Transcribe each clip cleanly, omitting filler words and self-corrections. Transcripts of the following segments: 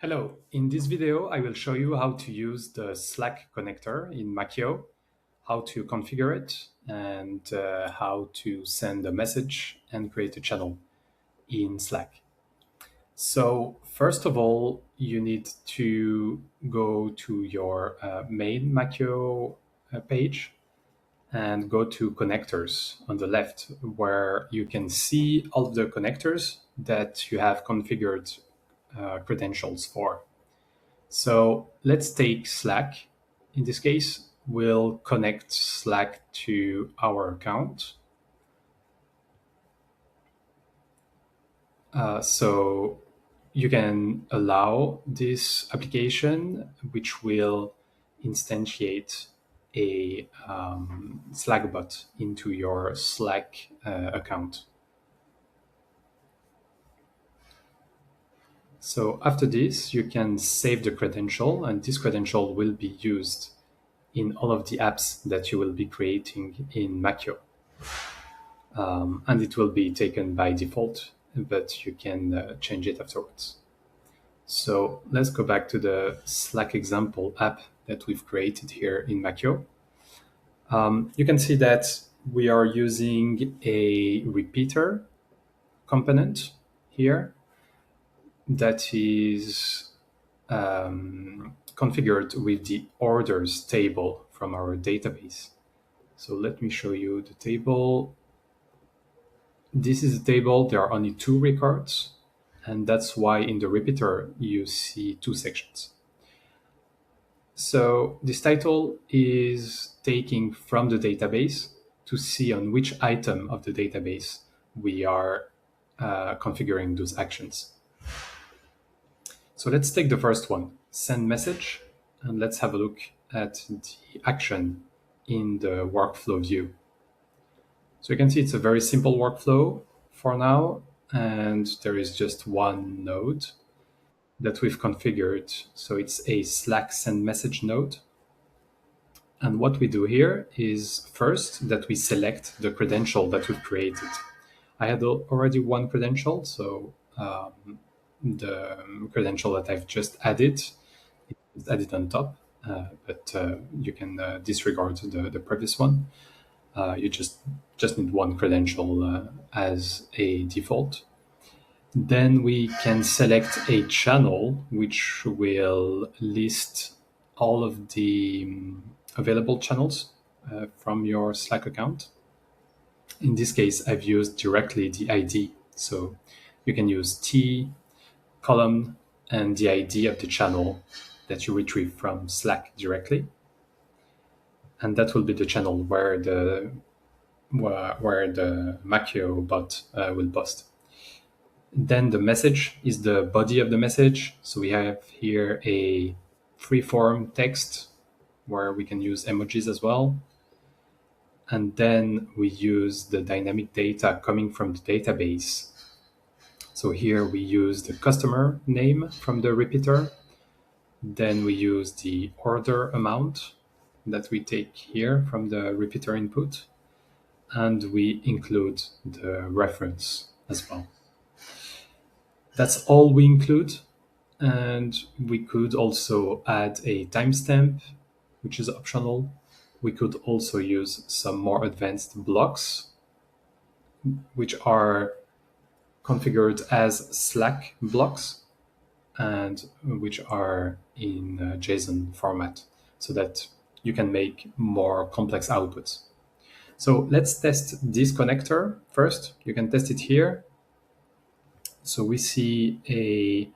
Hello, in this video I will show you how to use the Slack connector in Makyo, how to configure it, and how to send a message and create a channel in Slack. So first of all, you need to go to your main Makyo page and go to connectors on the left, where you can see all of the connectors that you have configured credentials for. So let's take Slack. In this case, we'll connect Slack to our account. So you can allow this application, which will instantiate a Slack bot into your Slack account. So after this, you can save the credential, and this credential will be used in all of the apps that you will be creating in Makyo. And it will be taken by default, but you can change it afterwards. So let's go back to the Slack example app that we've created here in Makyo. You can see that we are using a repeater component here that is configured with the orders table from our database. So let me show you the table. This is a table. There are only two records, and that's why in the repeater you see two sections. So this title is taking from the database to see on which item of the database we are configuring those actions. So let's take the first one, send message, and let's have a look at the action in the workflow view. So you can see it's a very simple workflow for now, and there is just one node that we've configured. So it's a Slack send message node. And what we do here is first that we select the credential that we've created. I had already one credential, so the credential that I've just added is added on top, but you can disregard the previous one. You just need one credential as a default. Then we can select a channel which will list all of the available channels from your Slack account. In this case, I've used directly the ID. So you can use T, column, and the ID of the channel that you retrieve from Slack directly. And that will be the channel where the Makyo bot will post. Then the message is the body of the message. So we have here a free-form text where we can use emojis as well. And then we use the dynamic data coming from the database. So here we use the customer name from the repeater. Then we use the order amount that we take here from the repeater input. And we include the reference as well. That's all we include. And we could also add a timestamp, which is optional. We could also use some more advanced blocks, which are configured as Slack blocks and which are in JSON format so that you can make more complex outputs. So let's test this connector first. You can test it here. So we see a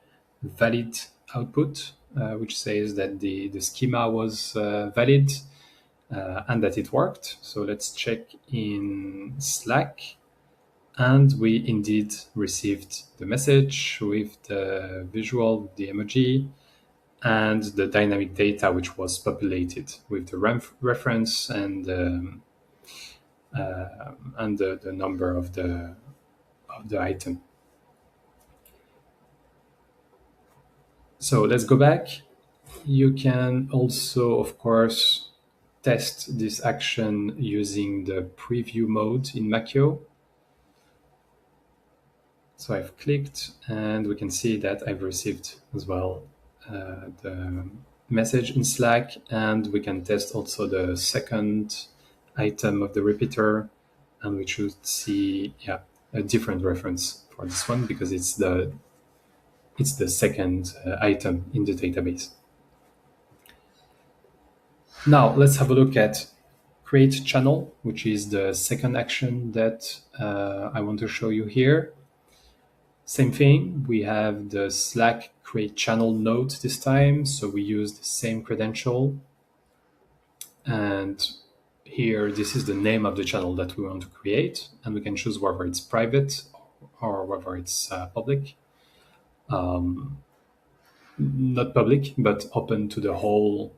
valid output, which says that the schema was valid and that it worked. So let's check in Slack. And we indeed received the message with the visual, the emoji, and the dynamic data, which was populated with the reference and the number of the item. So let's go back. You can also, of course, test this action using the preview mode in Makyo. So I've clicked and we can see that I've received as well the message in Slack, and we can test also the second item of the repeater, and we should see a different reference for this one because it's the second item in the database. Now let's have a look at create channel, which is the second action that I want to show you here. Same thing, we have the Slack create channel node this time, so we use the same credential. And here, this is the name of the channel that we want to create, and we can choose whether it's private or whether it's public. Not public, but open to the whole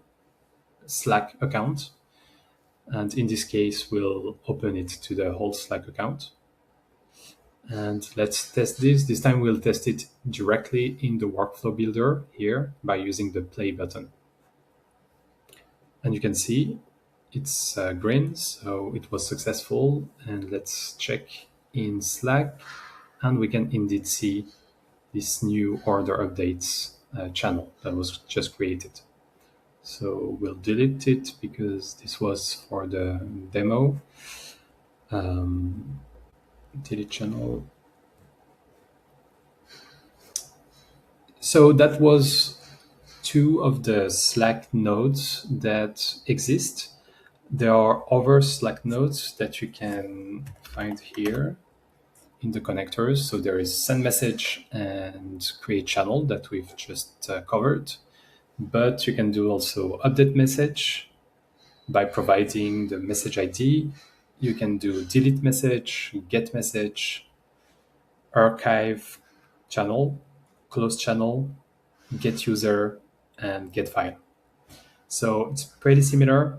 Slack account. And in this case, we'll open it to the whole Slack account. And let's test this. This time we'll test it directly in the workflow builder here by using the play button. And you can see it's green, so it was successful. And let's check in Slack, and we can indeed see this new order updates channel that was just created. So we'll delete it because this was for the demo. Delete channel. So that was two of the Slack nodes that exist. There are other Slack nodes that you can find here in the connectors. So there is send message and create channel that we've just covered. But you can do also update message by providing the message ID. You can do delete message, get message, archive channel, close channel, get user, and get file. So it's pretty similar.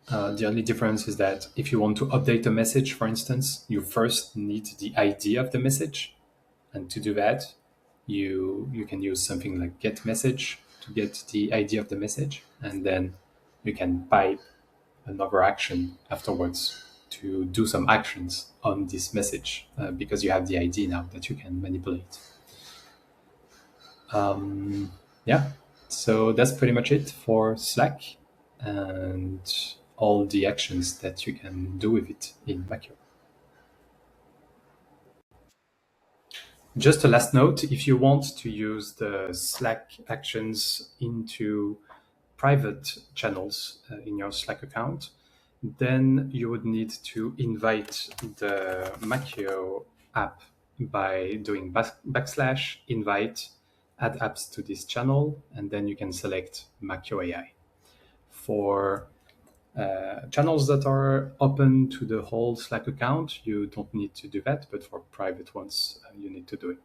The only difference is that if you want to update a message, for instance, you first need the ID of the message. And to do that, you can use something like get message to get the ID of the message. And then you can pipe another action afterwards to do some actions on this message because you have the ID now that you can manipulate. So that's pretty much it for Slack and all the actions that you can do with it in Makyo. Just a last note, if you want to use the Slack actions into private channels in your Slack account, then you would need to invite the Makyo app by doing \invite add apps to this channel, and then you can select Makyo AI. For channels that are open to the whole Slack account, you don't need to do that, but for private ones, you need to do it.